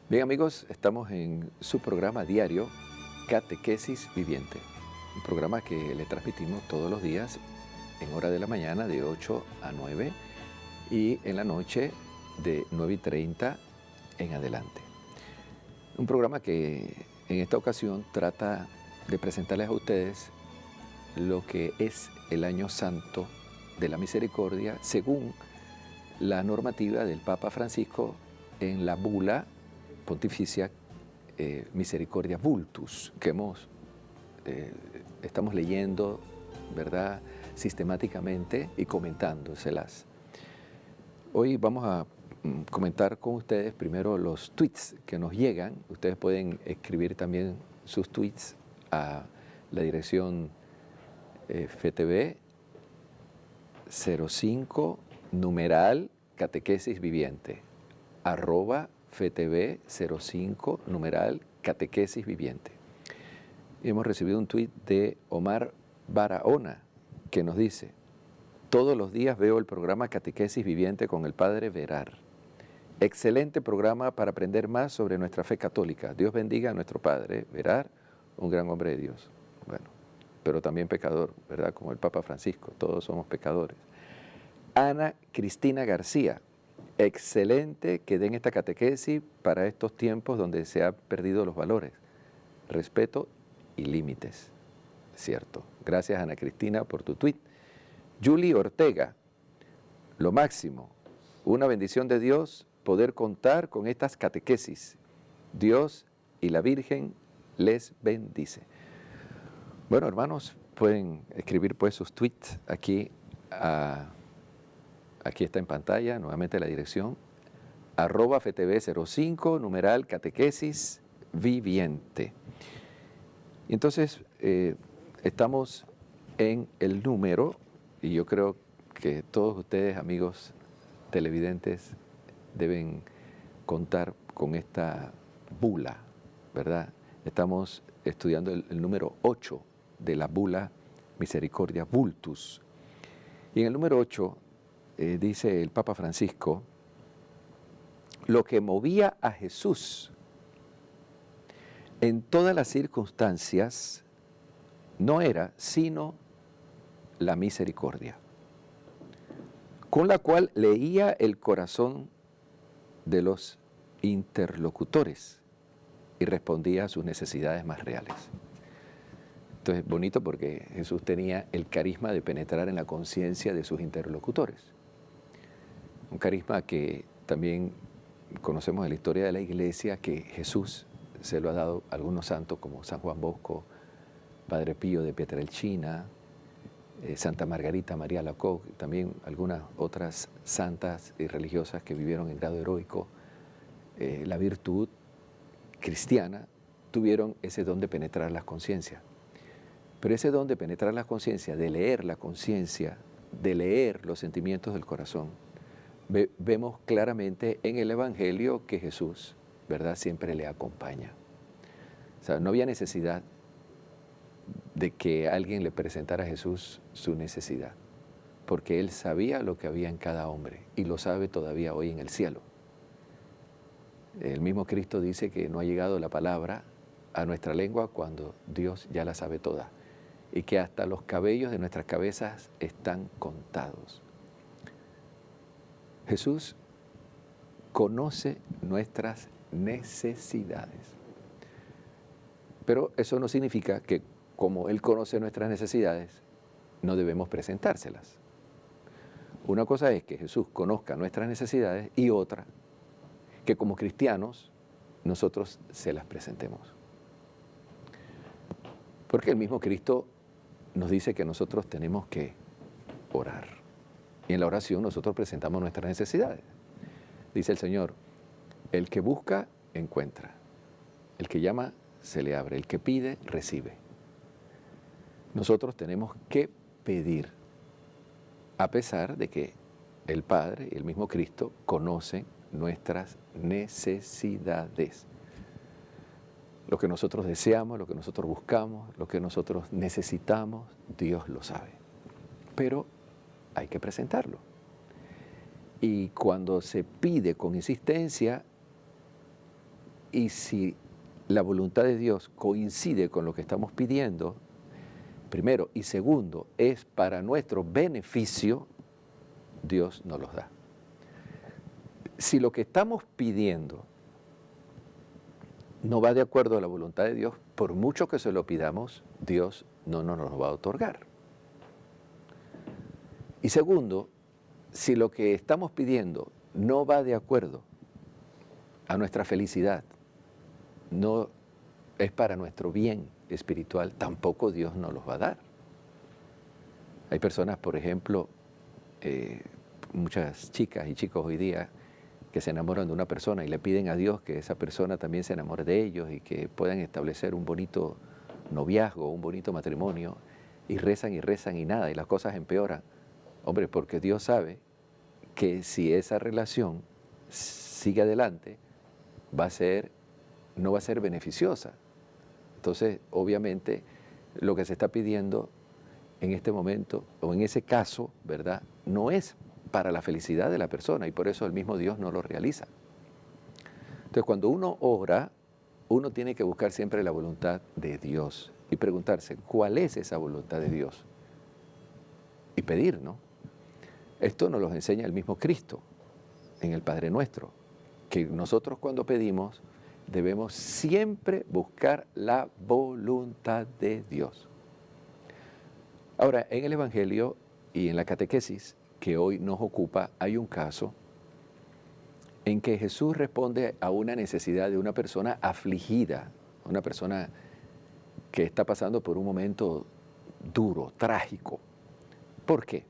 Bien amigos, estamos en su programa diario Catequesis Viviente, un programa que le transmitimos todos los días en hora de la mañana de 8 a 9 y en la noche de 9:30 en adelante. Un programa que en esta ocasión trata de presentarles a ustedes lo que es el Año Santo de la Misericordia según la normativa del Papa Francisco en la bula Pontificia Misericordia Vultus, que estamos leyendo, ¿verdad?, sistemáticamente y comentándoselas. Hoy vamos a comentar con ustedes primero los tweets que nos llegan. Ustedes pueden escribir también sus tweets a la dirección FTV 05 numeral catequesis viviente @FTV 05 numeral catequesis viviente. Y hemos recibido un tuit de Omar Barahona que nos dice: todos los días veo el programa Catequesis Viviente con el Padre Verar. Excelente programa para aprender más sobre nuestra fe católica. Dios bendiga a nuestro Padre Verar, un gran hombre de Dios. Bueno, pero también pecador, ¿verdad? Como el Papa Francisco, todos somos pecadores. Ana Cristina García: excelente que den esta catequesis para estos tiempos donde se han perdido los valores, respeto y límites. Cierto. Gracias, Ana Cristina, por tu tuit. Julie Ortega: lo máximo, una bendición de Dios poder contar con estas catequesis. Dios y la Virgen les bendice. Bueno, hermanos, pueden escribir pues sus tweets aquí aquí está en pantalla, nuevamente la dirección, @FTV05, numeral catequesis viviente. Y entonces, estamos en el número, y yo creo que todos ustedes, amigos televidentes, deben contar con esta bula, ¿verdad? Estamos estudiando el número 8 de la bula Misericordia Vultus. Y en el número 8, dice el Papa Francisco: lo que movía a Jesús en todas las circunstancias no era sino la misericordia, con la cual leía el corazón de los interlocutores y respondía a sus necesidades más reales. Entonces, bonito porque Jesús tenía el carisma de penetrar en la conciencia de sus interlocutores. Un carisma que también conocemos en la historia de la Iglesia, que Jesús se lo ha dado a algunos santos como San Juan Bosco, Padre Pío de Pietrelcina, Santa Margarita María Alacoque, también algunas otras santas y religiosas que vivieron en grado heroico la virtud cristiana, tuvieron ese don de penetrar las conciencias. Pero ese don de penetrar las conciencias, de leer la conciencia, de leer los sentimientos del corazón, vemos claramente en el Evangelio que Jesús, ¿verdad?, siempre le acompaña. O sea, no había necesidad de que alguien le presentara a Jesús su necesidad, porque Él sabía lo que había en cada hombre y lo sabe todavía hoy en el cielo. El mismo Cristo dice que no ha llegado la palabra a nuestra lengua cuando Dios ya la sabe toda, y que hasta los cabellos de nuestras cabezas están contados. Jesús conoce nuestras necesidades. Pero eso no significa que, como Él conoce nuestras necesidades, no debemos presentárselas. Una cosa es que Jesús conozca nuestras necesidades y otra, que como cristianos nosotros se las presentemos. Porque el mismo Cristo nos dice que nosotros tenemos que orar. Y en la oración nosotros presentamos nuestras necesidades. Dice el Señor: el que busca, encuentra. El que llama, se le abre. El que pide, recibe. Nosotros tenemos que pedir, a pesar de que el Padre y el mismo Cristo conocen nuestras necesidades. Lo que nosotros deseamos, lo que nosotros buscamos, lo que nosotros necesitamos, Dios lo sabe. Pero hay que presentarlo. Y cuando se pide con insistencia, Y si la voluntad de Dios coincide con lo que estamos pidiendo, primero, y segundo, es para nuestro beneficio, Dios nos los da. Si lo que estamos pidiendo no va de acuerdo a la voluntad de Dios, por mucho que se lo pidamos, Dios no nos lo va a otorgar. Y segundo, si lo que estamos pidiendo no va de acuerdo a nuestra felicidad, no es para nuestro bien espiritual, tampoco Dios nos los va a dar. Hay personas, por ejemplo, muchas chicas y chicos hoy día que se enamoran de una persona y le piden a Dios que esa persona también se enamore de ellos y que puedan establecer un bonito noviazgo, un bonito matrimonio, y rezan y nada, y las cosas empeoran. Hombre, porque Dios sabe que si esa relación sigue adelante, no va a ser beneficiosa. Entonces, obviamente, lo que se está pidiendo en este momento, o en ese caso, ¿verdad?, no es para la felicidad de la persona, y por eso el mismo Dios no lo realiza. Entonces, cuando uno ora, uno tiene que buscar siempre la voluntad de Dios y preguntarse, ¿cuál es esa voluntad de Dios? Y pedir, ¿no? Esto nos lo enseña el mismo Cristo en el Padre Nuestro, que nosotros cuando pedimos debemos siempre buscar la voluntad de Dios. Ahora, en el Evangelio y en la catequesis que hoy nos ocupa, hay un caso en que Jesús responde a una necesidad de una persona afligida, una persona que está pasando por un momento duro, trágico. ¿Por qué?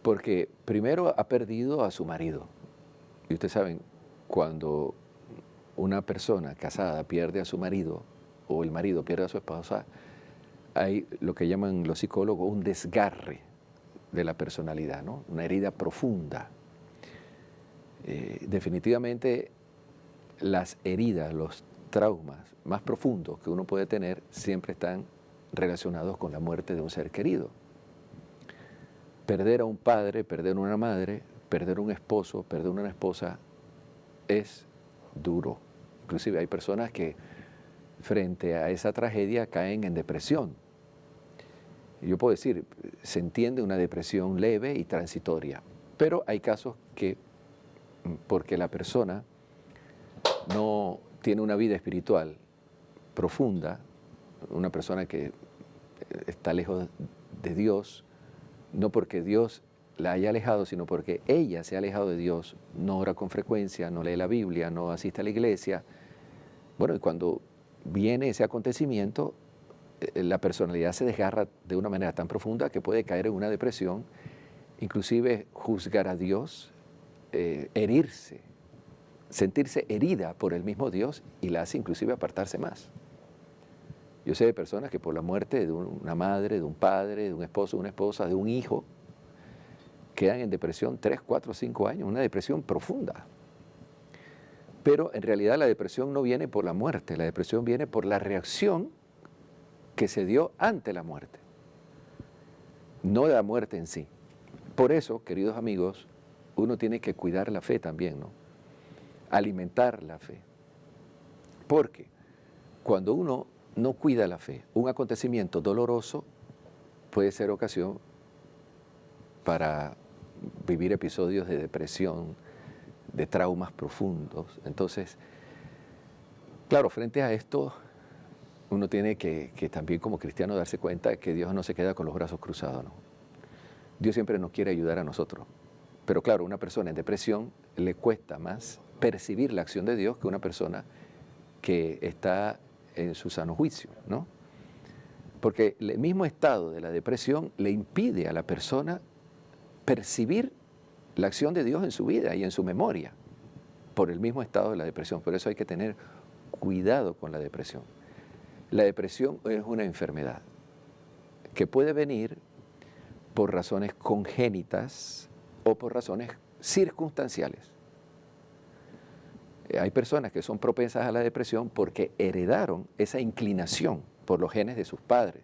Porque primero ha perdido a su marido. Y ustedes saben, cuando una persona casada pierde a su marido o el marido pierde a su esposa, hay lo que llaman los psicólogos un desgarre de la personalidad, ¿no? Una herida profunda. Definitivamente las heridas, los traumas más profundos que uno puede tener siempre están relacionados con la muerte de un ser querido. Perder a un padre, perder a una madre, perder a un esposo, perder a una esposa es duro. Inclusive hay personas que frente a esa tragedia caen en depresión. Yo puedo decir, se entiende una depresión leve y transitoria, pero hay casos que, porque la persona no tiene una vida espiritual profunda, una persona que está lejos de Dios, no porque Dios la haya alejado, sino porque ella se ha alejado de Dios, no ora con frecuencia, no lee la Biblia, no asiste a la iglesia. Bueno, y cuando viene ese acontecimiento, la personalidad se desgarra de una manera tan profunda que puede caer en una depresión, inclusive juzgar a Dios, herirse, sentirse herida por el mismo Dios, y la hace inclusive apartarse más. Yo sé de personas que por la muerte de una madre, de un padre, de un esposo, de una esposa, de un hijo, quedan en depresión 3, 4, 5 años, una depresión profunda. Pero en realidad la depresión no viene por la muerte, la depresión viene por la reacción que se dio ante la muerte, no de la muerte en sí. Por eso, queridos amigos, uno tiene que cuidar la fe también, ¿no? Alimentar la fe. Porque cuando uno no cuida la fe, un acontecimiento doloroso puede ser ocasión para vivir episodios de depresión, de traumas profundos. Entonces, claro, frente a esto, uno tiene que también como cristiano darse cuenta que Dios no se queda con los brazos cruzados, ¿no? Dios siempre nos quiere ayudar a nosotros. Pero claro, una persona en depresión le cuesta más percibir la acción de Dios que una persona que está en su sano juicio, ¿no? Porque el mismo estado de la depresión le impide a la persona percibir la acción de Dios en su vida y en su memoria, por el mismo estado de la depresión. Por eso hay que tener cuidado con la depresión. La depresión es una enfermedad que puede venir por razones congénitas o por razones circunstanciales. Hay personas que son propensas a la depresión porque heredaron esa inclinación por los genes de sus padres.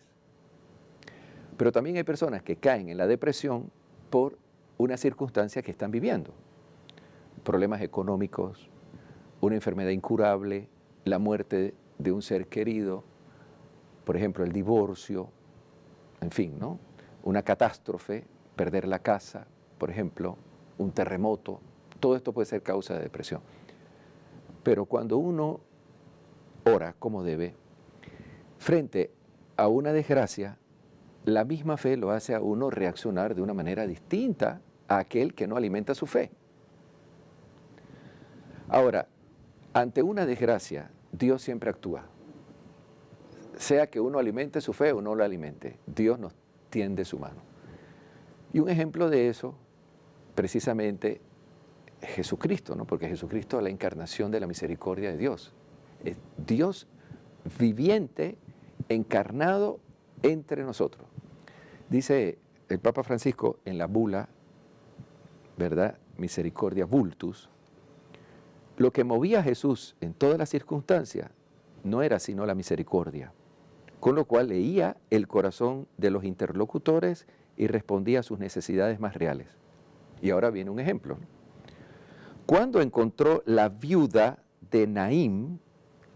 Pero también hay personas que caen en la depresión por una circunstancia que están viviendo. Problemas económicos, una enfermedad incurable, la muerte de un ser querido, por ejemplo, el divorcio, en fin, ¿no? Una catástrofe, perder la casa, por ejemplo, un terremoto, todo esto puede ser causa de depresión. Pero cuando uno ora como debe, frente a una desgracia, la misma fe lo hace a uno reaccionar de una manera distinta a aquel que no alimenta su fe. Ahora, ante una desgracia, Dios siempre actúa. Sea que uno alimente su fe o no la alimente, Dios nos tiende su mano. Y un ejemplo de eso, precisamente, es Jesucristo, ¿no? Porque Jesucristo es la encarnación de la misericordia de Dios. Es Dios viviente, encarnado entre nosotros. Dice el Papa Francisco en la bula, ¿verdad? Misericordia Vultus, lo que movía a Jesús en todas las circunstancias no era sino la misericordia, con lo cual leía el corazón de los interlocutores y respondía a sus necesidades más reales. Y ahora viene un ejemplo. Cuando encontró la viuda de Naín,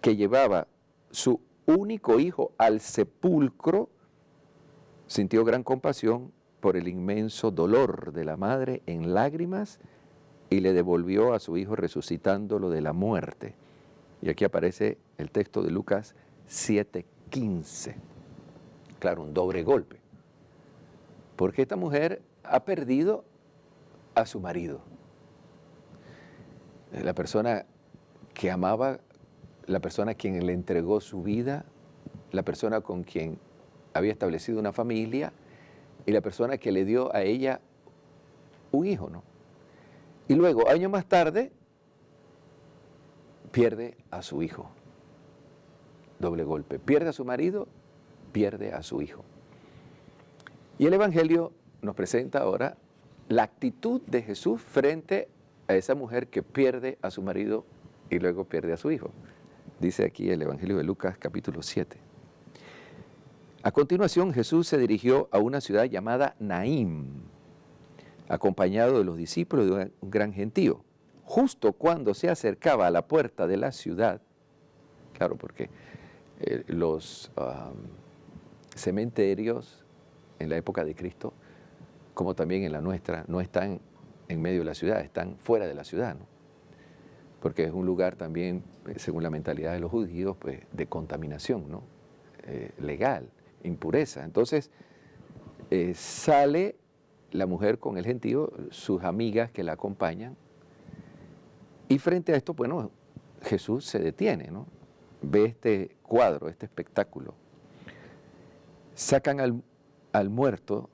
que llevaba su único hijo al sepulcro, sintió gran compasión por el inmenso dolor de la madre en lágrimas y le devolvió a su hijo resucitándolo de la muerte. Y aquí aparece el texto de Lucas 7:15. Claro, un doble golpe. Porque esta mujer ha perdido a su marido. La persona que amaba, la persona a quien le entregó su vida, la persona con quien había establecido una familia y la persona que le dio a ella un hijo, ¿no? Y luego, años más tarde, pierde a su hijo. Doble golpe. Pierde a su marido, pierde a su hijo. Y el Evangelio nos presenta ahora la actitud de Jesús frente a esa mujer que pierde a su marido y luego pierde a su hijo. Dice aquí el Evangelio de Lucas capítulo 7. A continuación Jesús se dirigió a una ciudad llamada Naín, acompañado de los discípulos de un gran gentío. Justo cuando se acercaba a la puerta de la ciudad, claro, porque los cementerios en la época de Cristo, como también en la nuestra, no están en medio de la ciudad, están fuera de la ciudad, ¿no? Porque es un lugar también, según la mentalidad de los judíos, pues, de contaminación, ¿no? Legal, impureza. Entonces, sale la mujer con el gentío, sus amigas que la acompañan, y frente a esto, bueno, Jesús se detiene, ¿no? Ve este cuadro, este espectáculo. Sacan al muerto,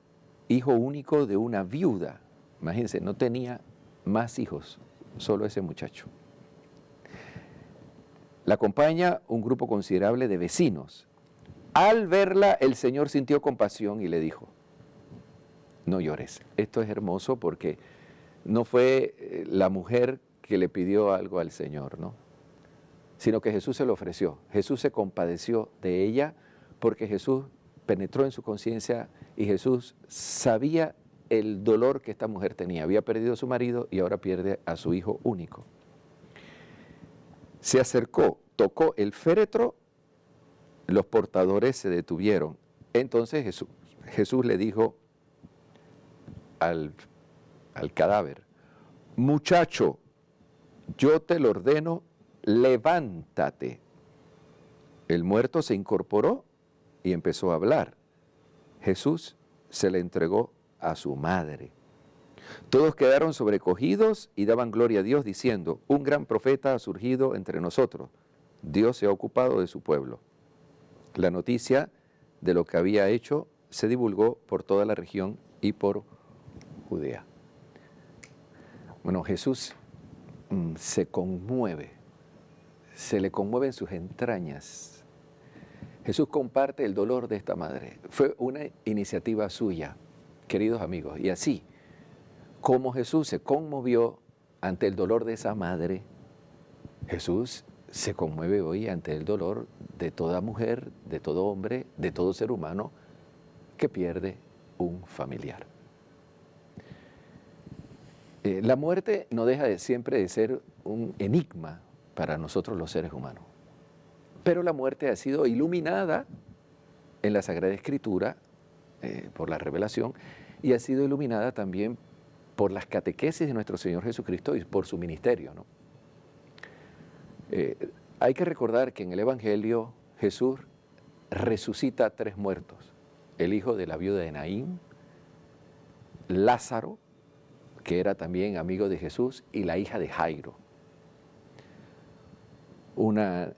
hijo único de una viuda. Imagínense, no tenía más hijos, solo ese muchacho. La acompaña un grupo considerable de vecinos. Al verla, el Señor sintió compasión y le dijo, no llores. Esto es hermoso porque no fue la mujer que le pidió algo al Señor, ¿no? Sino que Jesús se lo ofreció. Jesús se compadeció de ella porque Jesús penetró en su conciencia y Jesús sabía el dolor que esta mujer tenía. Había perdido a su marido y ahora pierde a su hijo único. Se acercó, tocó el féretro, los portadores se detuvieron. Entonces Jesús le dijo al cadáver, muchacho, yo te lo ordeno, levántate. El muerto se incorporó y empezó a hablar. Jesús se le entregó a su madre. Todos quedaron sobrecogidos y daban gloria a Dios diciendo, un gran profeta ha surgido entre nosotros. Dios se ha ocupado de su pueblo. La noticia de lo que había hecho se divulgó por toda la región y por Judea. Bueno, Jesús se conmueve, se le conmueven sus entrañas. Jesús comparte el dolor de esta madre. Fue una iniciativa suya, queridos amigos. Y así, como Jesús se conmovió ante el dolor de esa madre, Jesús se conmueve hoy ante el dolor de toda mujer, de todo hombre, de todo ser humano que pierde un familiar. La muerte no deja siempre de ser un enigma para nosotros los seres humanos. Pero la muerte ha sido iluminada en la Sagrada Escritura por la revelación y ha sido iluminada también por las catequesis de nuestro Señor Jesucristo y por su ministerio, ¿no? Hay que recordar que en el Evangelio Jesús resucita a 3 muertos: el hijo de la viuda de Naín, Lázaro, que era también amigo de Jesús, y la hija de Jairo. Una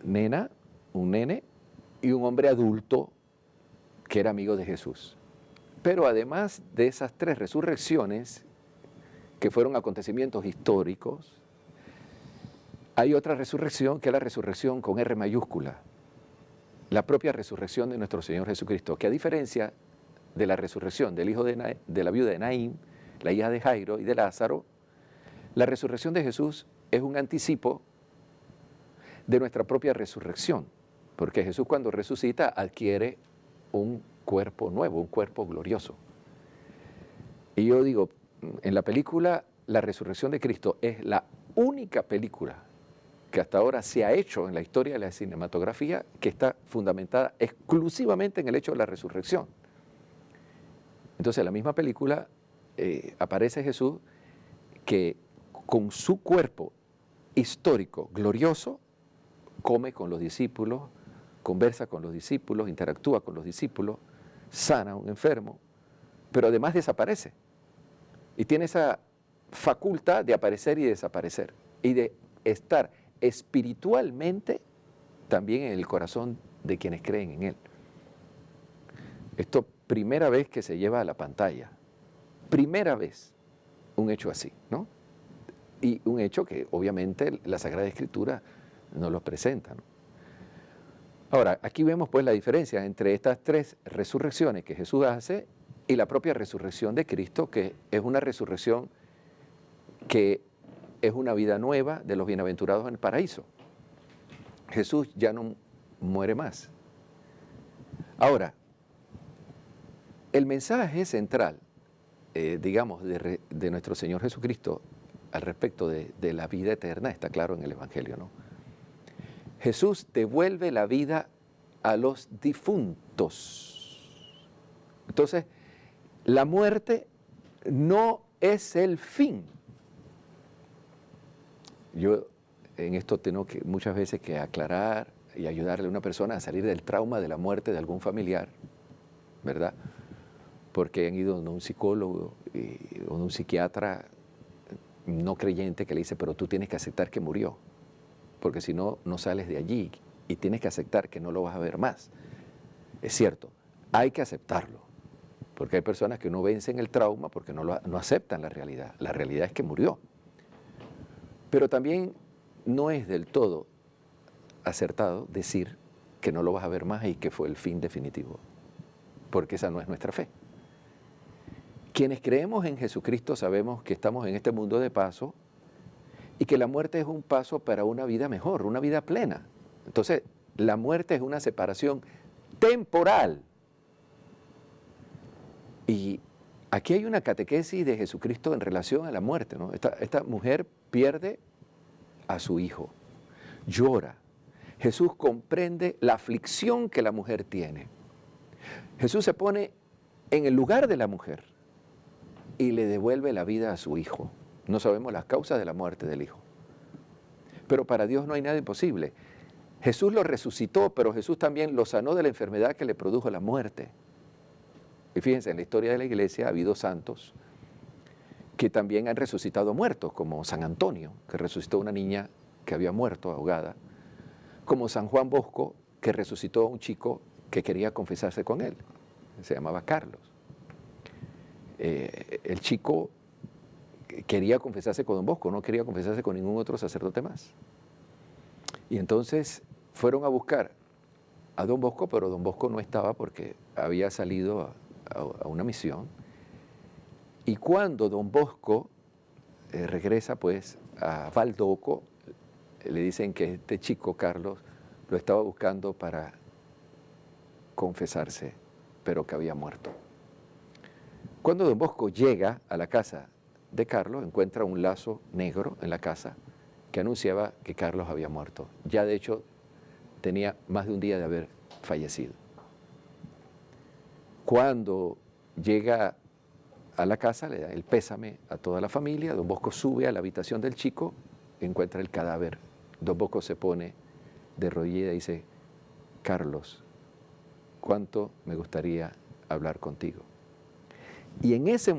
nena, un nene y un hombre adulto que era amigo de Jesús. Pero además de esas 3 resurrecciones, que fueron acontecimientos históricos, hay otra resurrección que es la resurrección con R mayúscula, la propia resurrección de nuestro Señor Jesucristo, que a diferencia de la resurrección del hijo de la viuda de Naín, la hija de Jairo y de Lázaro, la resurrección de Jesús es un anticipo de nuestra propia resurrección, porque Jesús cuando resucita adquiere un cuerpo nuevo, un cuerpo glorioso. Y yo digo, en la película La Resurrección de Cristo es la única película que hasta ahora se ha hecho en la historia de la cinematografía que está fundamentada exclusivamente en el hecho de la resurrección. Entonces, en la misma película aparece Jesús que con su cuerpo histórico, glorioso, come con los discípulos, conversa con los discípulos, interactúa con los discípulos, sana a un enfermo, pero además desaparece. Y tiene esa facultad de aparecer y desaparecer, y de estar espiritualmente también en el corazón de quienes creen en Él. Esto primera vez que se lleva a la pantalla, primera vez un hecho así, ¿no? Y un hecho que obviamente la Sagrada Escritura nos lo presenta, ¿no? Ahora, aquí vemos pues la diferencia entre estas 3 resurrecciones que Jesús hace y la propia resurrección de Cristo, que es una resurrección que es una vida nueva de los bienaventurados en el paraíso. Jesús ya no muere más. Ahora, el mensaje central, digamos, de nuestro Señor Jesucristo al respecto de la vida eterna está claro en el Evangelio, ¿no? Jesús devuelve la vida a los difuntos. Entonces, la muerte no es el fin. Yo en esto tengo que muchas veces que aclarar y ayudarle a una persona a salir del trauma de la muerte de algún familiar, ¿verdad? Porque han ido a un psicólogo o un psiquiatra no creyente que le dice, pero tú tienes que aceptar que murió, porque si no, no sales de allí y tienes que aceptar que no lo vas a ver más. Es cierto, hay que aceptarlo, porque hay personas que no vencen el trauma porque no aceptan la realidad. La realidad es que murió. Pero también no es del todo acertado decir que no lo vas a ver más y que fue el fin definitivo, porque esa no es nuestra fe. Quienes creemos en Jesucristo sabemos que estamos en este mundo de paso y que la muerte es un paso para una vida mejor, una vida plena. Entonces, la muerte es una separación temporal. Y aquí hay una catequesis de Jesucristo en relación a la muerte, ¿no? Esta mujer pierde a su hijo, llora. Jesús comprende la aflicción que la mujer tiene. Jesús se pone en el lugar de la mujer y le devuelve la vida a su hijo. No sabemos las causas de la muerte del hijo, pero para Dios no hay nada imposible. Jesús lo resucitó, pero Jesús también lo sanó de la enfermedad que le produjo la muerte. Y fíjense, en la historia de la iglesia ha habido santos que también han resucitado muertos, como San Antonio, que resucitó a una niña que había muerto ahogada, como San Juan Bosco, que resucitó a un chico que quería confesarse con él, se llamaba Carlos. El chico quería confesarse con don Bosco, no quería confesarse con ningún otro sacerdote más. Y entonces fueron a buscar a don Bosco, pero don Bosco no estaba porque había salido a una misión. Y cuando don Bosco regresa pues a Valdoco, le dicen que este chico, Carlos, lo estaba buscando para confesarse, pero que había muerto. Cuando don Bosco llega a la casa de Carlos, encuentra un lazo negro en la casa que anunciaba que Carlos había muerto. Ya de hecho tenía más de un día de haber fallecido. Cuando llega a la casa, le da el pésame a toda la familia. Don Bosco sube a la habitación del chico, encuentra el cadáver. Don Bosco se pone de rodillas y dice: Carlos, cuánto me gustaría hablar contigo. Y en ese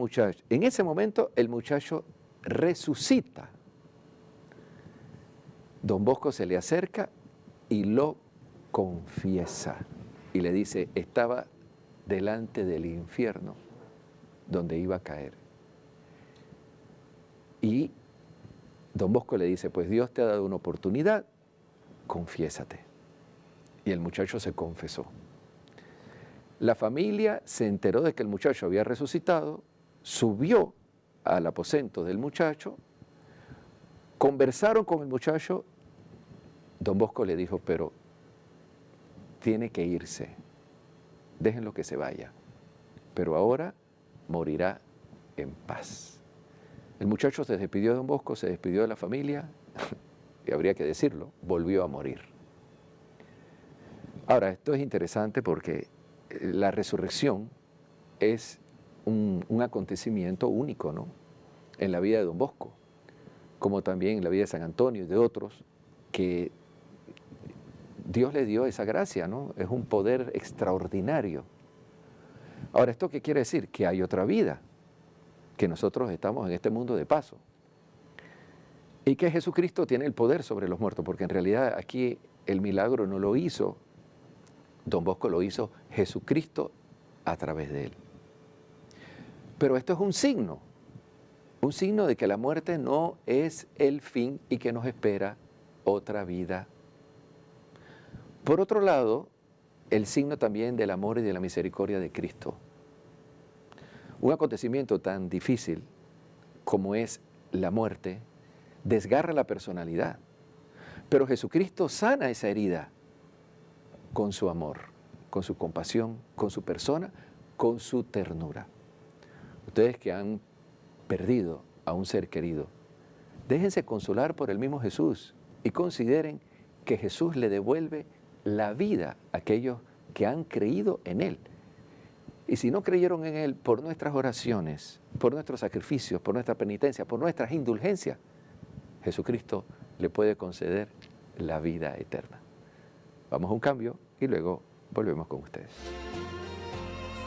momento, el muchacho resucita. Don Bosco se le acerca y lo confiesa. Y le dice: estaba delante del infierno donde iba a caer. Y Don Bosco le dice: pues Dios te ha dado una oportunidad, confiésate. Y el muchacho se confesó. La familia se enteró de que el muchacho había resucitado, subió al aposento del muchacho, conversaron con el muchacho. Don Bosco le dijo: pero tiene que irse, déjenlo que se vaya, pero ahora morirá en paz. El muchacho se despidió de Don Bosco, se despidió de la familia, y habría que decirlo, volvió a morir. Ahora, esto es interesante porque la resurrección es un acontecimiento único, ¿no?, en la vida de Don Bosco, como también en la vida de San Antonio y de otros, que Dios le dio esa gracia, ¿no? Es un poder extraordinario. Ahora, ¿esto qué quiere decir? Que hay otra vida, que nosotros estamos en este mundo de paso, y que Jesucristo tiene el poder sobre los muertos, porque en realidad aquí el milagro no lo hizo Don Bosco, lo hizo Jesucristo a través de él. Pero esto es un signo de que la muerte no es el fin y que nos espera otra vida. Por otro lado, el signo también del amor y de la misericordia de Cristo. Un acontecimiento tan difícil como es la muerte desgarra la personalidad, pero Jesucristo sana esa herida con su amor, con su compasión, con su persona, con su ternura. Ustedes que han perdido a un ser querido, déjense consolar por el mismo Jesús y consideren que Jesús le devuelve la vida a aquellos que han creído en Él. Y si no creyeron en Él, por nuestras oraciones, por nuestros sacrificios, por nuestra penitencia, por nuestras indulgencias, Jesucristo le puede conceder la vida eterna. Vamos a un cambio y luego volvemos con ustedes.